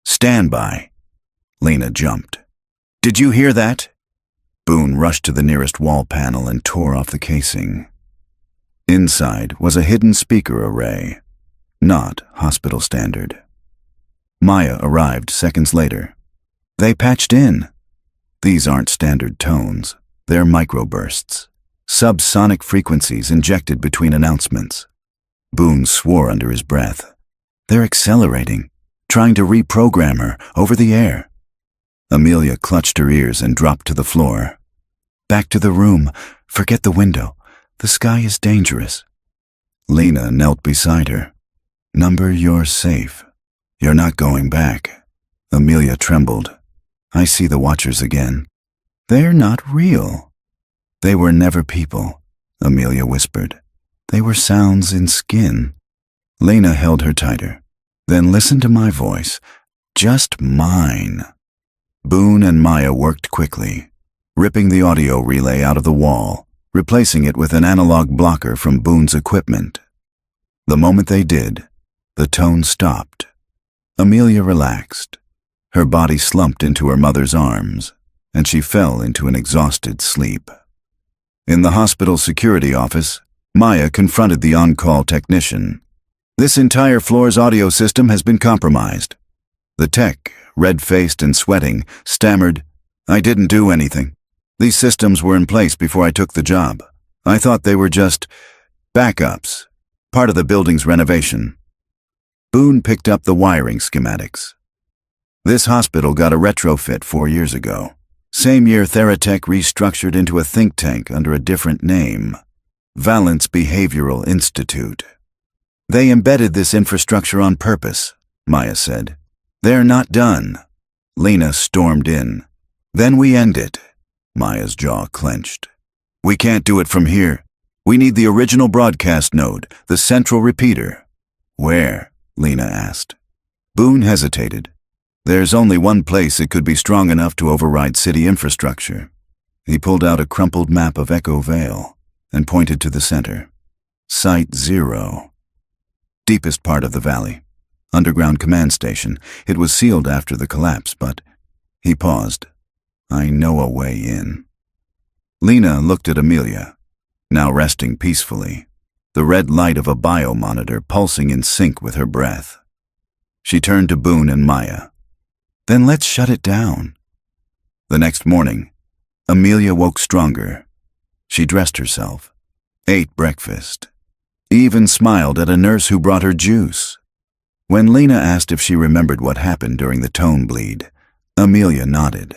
Stand by." Lena jumped. "Did you hear that?" Boone rushed to the nearest wall panel and tore off the casing. Inside was a hidden speaker array, not hospital standard. Maya arrived seconds later. "They patched in." "These aren't standard tones. They're microbursts, subsonic frequencies injected between announcements." Boone swore under his breath. "They're accelerating, trying to reprogram her over the air." Amelia clutched her ears and dropped to the floor. "Back to the room. Forget the window. The sky is dangerous." Lena knelt beside her. "Number, you're safe. You're not going back." Amelia trembled. "I see the Watchers again. They're not real." "They were never people," Amelia whispered. "They were sounds in skin." Lena held her tighter. "Then listen to my voice. Just mine." Boone and Maya worked quickly, ripping the audio relay out of the wall, replacing it with an analog blocker from Boone's equipment. The moment they did, the tone stopped. Amelia relaxed. Her body slumped into her mother's arms, and she fell into an exhausted sleep. In the hospital security office, Maya confronted the on-call technician. "This entire floor's audio system has been compromised." The tech, red-faced and sweating, stammered, "I didn't do anything. These systems were in place before I took the job. I thought they were just backups, part of the building's renovation." Boone picked up the wiring schematics. "This hospital got a retrofit 4 years ago. Same year Theratech restructured into a think tank under a different name, Valence Behavioral Institute. They embedded this infrastructure on purpose," Maya said. They're not done. Lena stormed in. Then we end it. Maya's jaw clenched. We can't do it from here. We need the original broadcast node, the central repeater. Where? Lena asked. Boone hesitated. There's only one place it could be strong enough to override city infrastructure. He pulled out a crumpled map of Echo Vale and pointed to the center. Site 0. Deepest part of the valley. Underground command station. It was sealed after the collapse, but... He paused. I know a way in. Lena looked at Amelia, now resting peacefully, the red light of a biomonitor pulsing in sync with her breath. She turned to Boone and Maya. Then let's shut it down. The next morning, Amelia woke stronger. She dressed herself, ate breakfast, even smiled at a nurse who brought her juice. When Lena asked if she remembered what happened during the tone bleed, Amelia nodded.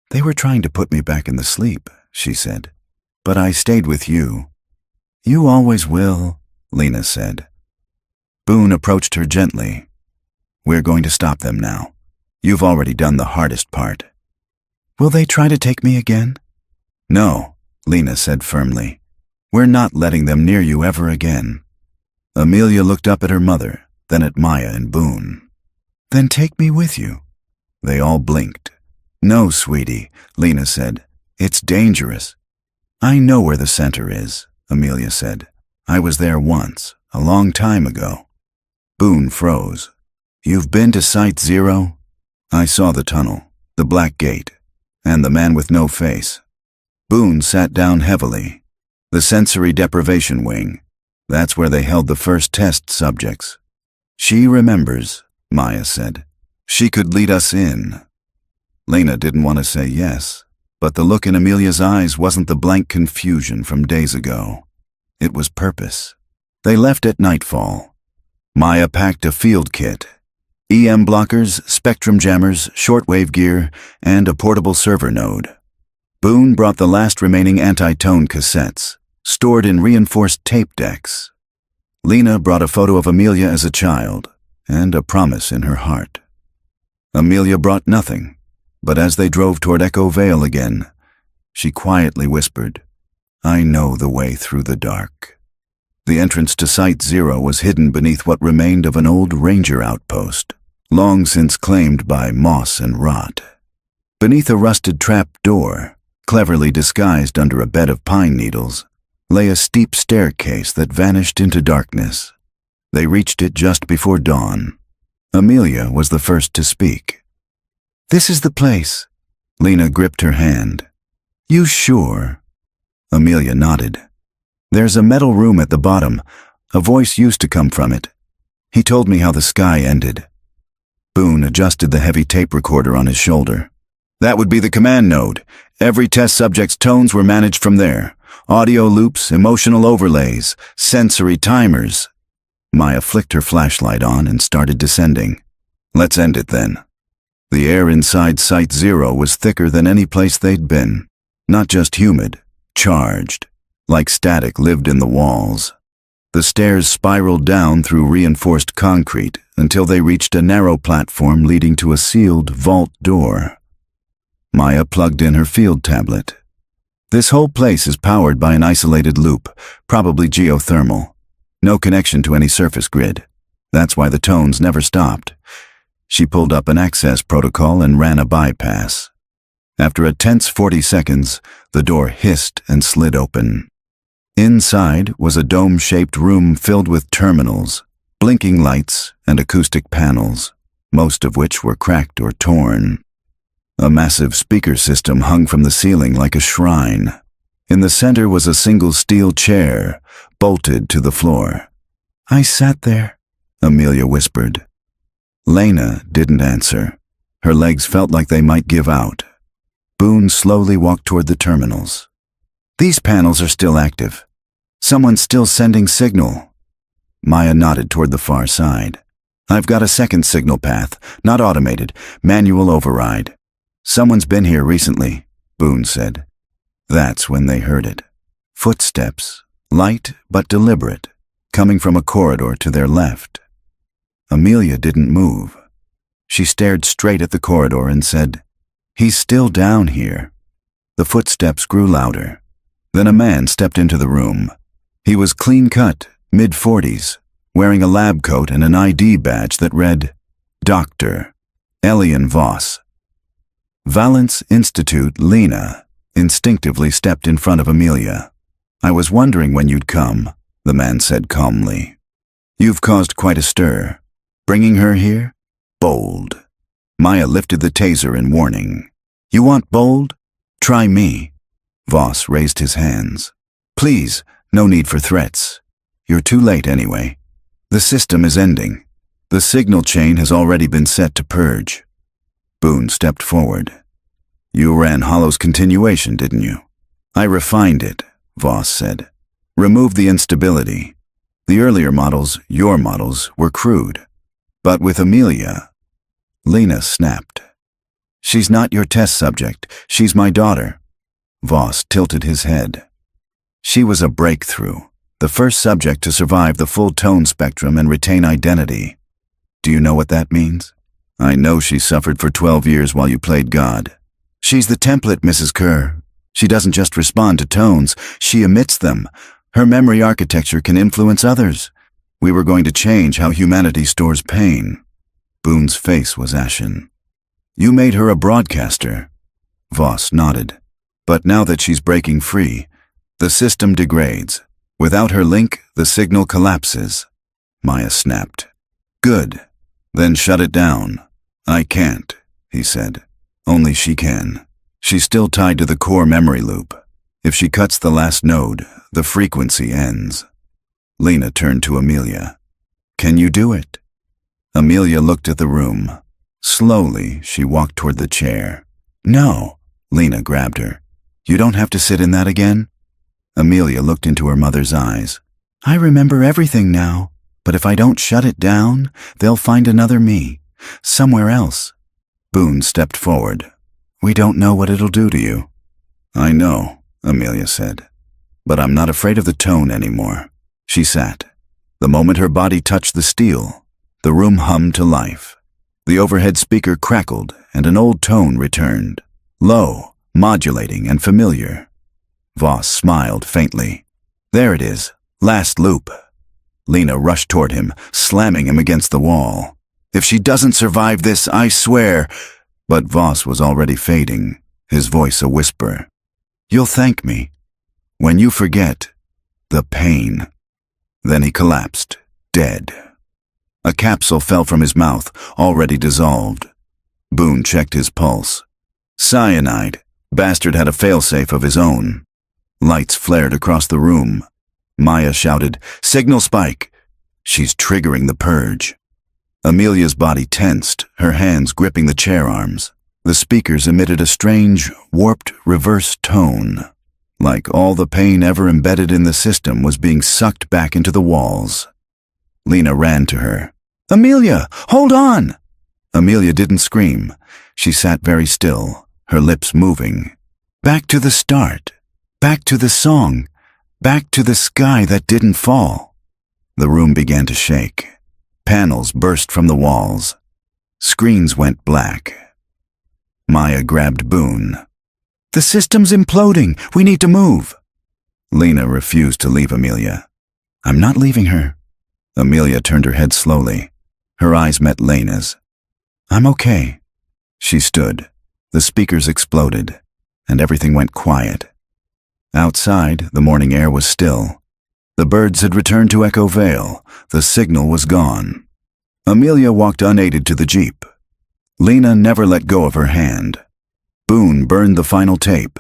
They were trying to put me back in the sleep, she said. But I stayed with you. You always will, Lena said. Boone approached her gently. We're going to stop them now. You've already done the hardest part. Will they try to take me again? No, Lena said firmly. We're not letting them near you ever again. Amelia looked up at her mother, then at Maya and Boone. Then take me with you. They all blinked. No, sweetie, Lena said. It's dangerous. I know where the center is, Amelia said. I was there once, a long time ago. Boone froze. You've been to Site 0? I saw the tunnel, the black gate, and the man with no face. Boone sat down heavily. The sensory deprivation wing. That's where they held the first test subjects. She remembers, Maya said. She could lead us in. Lena didn't want to say yes, but the look in Amelia's eyes wasn't the blank confusion from days ago. It was purpose. They left at nightfall. Maya packed a field kit. EM blockers, spectrum jammers, shortwave gear, and a portable server node. Boone brought the last remaining anti-tone cassettes, stored in reinforced tape decks. Lena brought a photo of Amelia as a child, and a promise in her heart. Amelia brought nothing, but as they drove toward Echo Vale again, she quietly whispered, I know the way through the dark. The entrance to Site 0 was hidden beneath what remained of an old ranger outpost, long since claimed by moss and rot. Beneath a rusted trap door, cleverly disguised under a bed of pine needles, lay a steep staircase that vanished into darkness. They reached it just before dawn. Amelia was the first to speak. This is the place. Lena gripped her hand. You sure? Amelia nodded. There's a metal room at the bottom. A voice used to come from it. He told me how the sky ended. Boone adjusted the heavy tape recorder on his shoulder. That would be the command node. Every test subject's tones were managed from there. Audio loops, emotional overlays, sensory timers. Maya flicked her flashlight on and started descending. Let's end it then. The air inside Site 0 was thicker than any place they'd been. Not just humid, charged, like static lived in the walls. The stairs spiraled down through reinforced concrete until they reached a narrow platform leading to a sealed vault door. Maya plugged in her field tablet. This whole place is powered by an isolated loop, probably geothermal. No connection to any surface grid. That's why the tones never stopped. She pulled up an access protocol and ran a bypass. After a tense 40 seconds, the door hissed and slid open. Inside was a dome-shaped room filled with terminals, blinking lights, and acoustic panels, most of which were cracked or torn. A massive speaker system hung from the ceiling like a shrine. In the center was a single steel chair, bolted to the floor. I sat there, Amelia whispered. Lena didn't answer. Her legs felt like they might give out. Boone slowly walked toward the terminals. These panels are still active. Someone's still sending signal. Maya nodded toward the far side. I've got a second signal path, not automated, manual override. Someone's been here recently, Boone said. That's when they heard it. Footsteps, light but deliberate, coming from a corridor to their left. Amelia didn't move. She stared straight at the corridor and said, "He's still down here." The footsteps grew louder. Then a man stepped into the room. He was clean-cut, mid-40s, wearing a lab coat and an ID badge that read, Dr. Elian Voss. Valence Institute Lena instinctively stepped in front of Amelia. "I was wondering when you'd come," the man said calmly. "You've caused quite a stir. Bringing her here? Bold." Maya lifted the taser in warning. "You want bold? Try me." Voss raised his hands. "Please, no need for threats. You're too late anyway. The system is ending. The signal chain has already been set to purge." Boone stepped forward. "You ran Hollow's continuation, didn't you?" "I refined it," Voss said. "Removed the instability. The earlier models, your models, were crude. But with Amelia..." Lena snapped. "She's not your test subject. She's my daughter." Voss tilted his head. "She was a breakthrough, the first subject to survive the full tone spectrum and retain identity. Do you know what that means? I know she suffered for 12 years while you played God. She's the template, Mrs. Kerr. She doesn't just respond to tones, she emits them. Her memory architecture can influence others. We were going to change how humanity stores pain." Boone's face was ashen. "You made her a broadcaster." Voss nodded. "But now that she's breaking free, the system degrades. Without her link, the signal collapses." Maya snapped. "Good. Then shut it down." "I can't," he said. "Only she can. She's still tied to the core memory loop. If she cuts the last node, the frequency ends." Lena turned to Amelia. "Can you do it?" Amelia looked at the room. Slowly, she walked toward the chair. "No," Lena grabbed her. "You don't have to sit in that again." Amelia looked into her mother's eyes. "I remember everything now, but if I don't shut it down, they'll find another me, somewhere else." Boone stepped forward. "We don't know what it'll do to you." "I know," Amelia said. "But I'm not afraid of the tone anymore." She sat. The moment her body touched the steel, the room hummed to life. The overhead speaker crackled, and an old tone returned. Low, modulating, and familiar. Voss smiled faintly. "There it is. Last loop." Lena rushed toward him, slamming him against the wall. "If she doesn't survive this, I swear..." But Voss was already fading, his voice a whisper. "You'll thank me. When you forget, the pain." Then he collapsed, dead. A capsule fell from his mouth, already dissolved. Boone checked his pulse. Cyanide. Bastard had a failsafe of his own. Lights flared across the room. Maya shouted, "Signal spike!" "She's triggering the purge." Amelia's body tensed, her hands gripping the chair arms. The speakers emitted a strange, warped, reverse tone. Like all the pain ever embedded in the system was being sucked back into the walls. Lena ran to her. "Amelia, hold on!" Amelia didn't scream. She sat very still, her lips moving. "Back to the start. Back to the song. Back to the sky that didn't fall." The room began to shake. Panels burst from the walls. Screens went black. Maya grabbed Boone. "The system's imploding. We need to move." Lena refused to leave Amelia. "I'm not leaving her." Amelia turned her head slowly. Her eyes met Lena's. "I'm okay." She stood. The speakers exploded, and everything went quiet. Outside, the morning air was still. The birds had returned to Echo Vale. The signal was gone. Amelia walked unaided to the jeep. Lena never let go of her hand. Boone burned the final tape.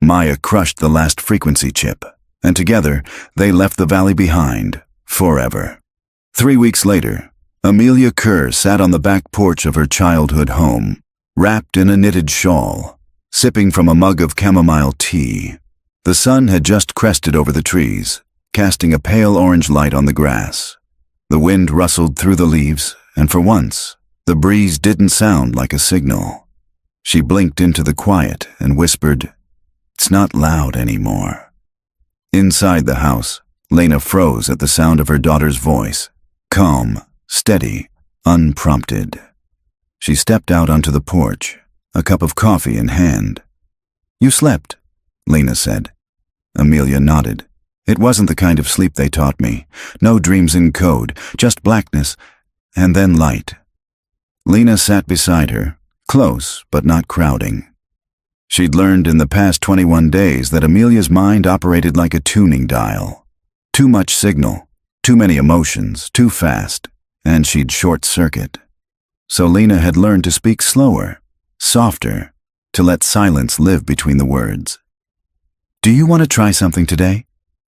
Maya crushed the last frequency chip, and together they left the valley behind, forever. 3 weeks later, Amelia Kerr sat on the back porch of her childhood home, wrapped in a knitted shawl, sipping from a mug of chamomile tea. The sun had just crested over the trees, casting a pale orange light on the grass. The wind rustled through the leaves, and for once, the breeze didn't sound like a signal. She blinked into the quiet and whispered, "It's not loud anymore." Inside the house, Lena froze at the sound of her daughter's voice, calm, steady, unprompted. She stepped out onto the porch, a cup of coffee in hand. "You slept," Lena said. Amelia nodded. "It wasn't the kind of sleep they taught me. No dreams in code, just blackness, and then light." Lena sat beside her, close but not crowding. She'd learned in the past 21 days that Amelia's mind operated like a tuning dial. Too much signal, too many emotions, too fast, and she'd short-circuit. So Lena had learned to speak slower, softer, to let silence live between the words. "Do you want to try something today?"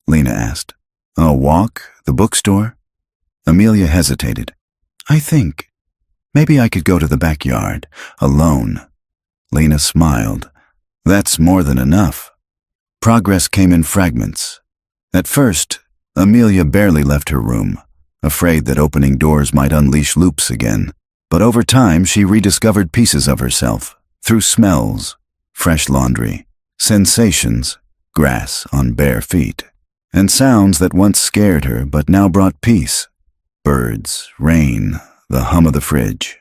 Lena asked. "A walk? The bookstore?" Amelia hesitated. "I think maybe I could go to the backyard, alone." Lena smiled. "That's more than enough." Progress came in fragments. At first, Amelia barely left her room, afraid that opening doors might unleash loops again. But over time, she rediscovered pieces of herself, through smells, fresh laundry, sensations, grass on bare feet, and sounds that once scared her but now brought peace. Birds, rain, the hum of the fridge.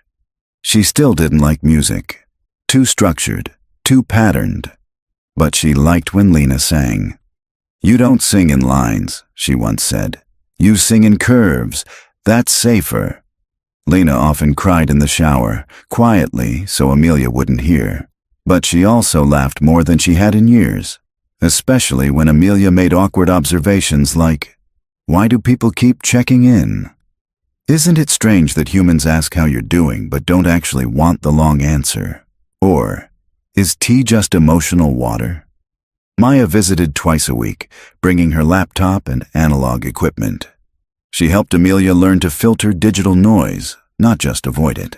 She still didn't like music. Too structured, too patterned. But she liked when Lena sang. "You don't sing in lines," she once said. "You sing in curves. That's safer." Lena often cried in the shower, quietly so Amelia wouldn't hear. But she also laughed more than she had in years, especially when Amelia made awkward observations like, "Why do people keep checking in?" "Isn't it strange that humans ask how you're doing but don't actually want the long answer?" Or, "Is tea just emotional water?" Maya visited twice a week, bringing her laptop and analog equipment. She helped Amelia learn to filter digital noise, not just avoid it.